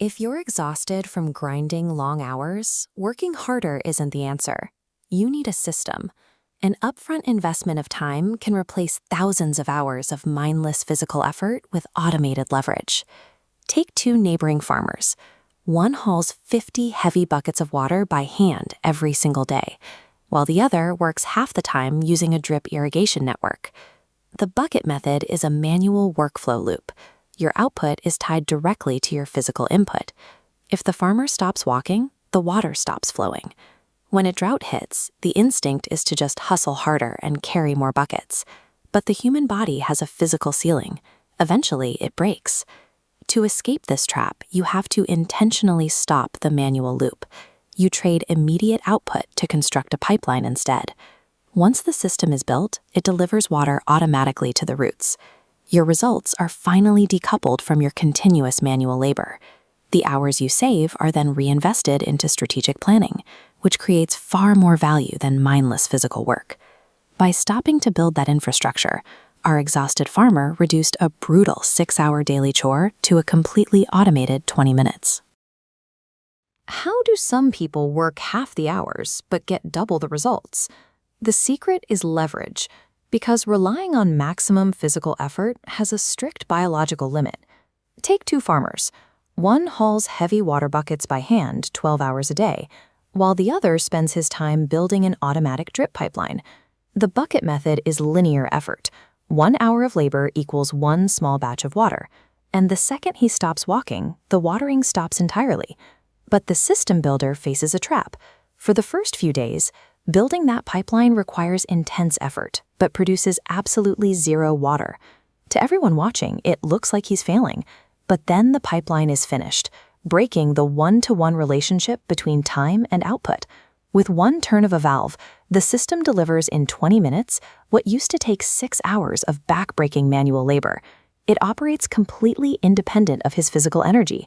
If you're exhausted from grinding long hours, working harder isn't the answer. You need a system. An upfront investment of time can replace thousands of hours of mindless physical effort with automated leverage. Take two neighboring farmers. One hauls 50 heavy buckets of water by hand every single day, while the other works half the time using a drip irrigation network. The bucket method is a manual workflow loop. Your output is tied directly to your physical input. If the farmer stops walking, the water stops flowing. When a drought hits, the instinct is to just hustle harder and carry more buckets. But the human body has a physical ceiling. Eventually, it breaks. To escape this trap, you have to intentionally stop the manual loop. You trade immediate output to construct a pipeline instead. Once the system is built, it delivers water automatically to the roots. Your results are finally decoupled from your continuous manual labor. The hours you save are then reinvested into strategic planning, which creates far more value than mindless physical work. By stopping to build that infrastructure, our exhausted farmer reduced a brutal 6-hour daily chore to a completely automated 20 minutes. How do some people work half the hours but get double the results? The secret is leverage, because relying on maximum physical effort has a strict biological limit. Take two farmers. One hauls heavy water buckets by hand 12 hours a day, while the other spends his time building an automatic drip pipeline. The bucket method is linear effort. 1 hour of labor equals one small batch of water, and the second he stops walking, the watering stops entirely. But the system builder faces a trap. For the first few days, building that pipeline requires intense effort, but produces absolutely zero water. To everyone watching, it looks like he's failing. But then the pipeline is finished, breaking the one-to-one relationship between time and output. With one turn of a valve, the system delivers in 20 minutes what used to take 6 hours of back-breaking manual labor. It operates completely independent of his physical energy.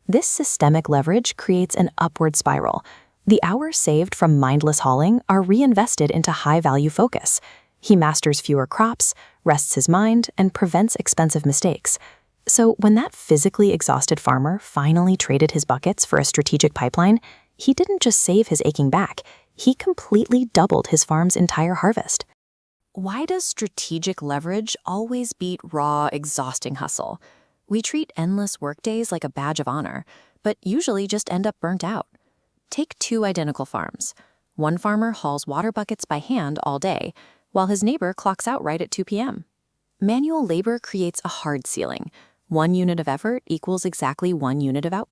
This systemic leverage creates an upward spiral. The hours saved from mindless hauling are reinvested into high-value focus. He masters fewer crops, rests his mind, and prevents expensive mistakes. So when that physically exhausted farmer finally traded his buckets for a strategic pipeline, he didn't just save his aching back, he completely doubled his farm's entire harvest. Why does strategic leverage always beat raw, exhausting hustle? We treat endless workdays like a badge of honor, but usually just end up burnt out. Take two identical farms. One farmer hauls water buckets by hand all day, while his neighbor clocks out right at 2 p.m. Manual labor creates a hard ceiling. 1 unit of effort equals exactly 1 unit of output.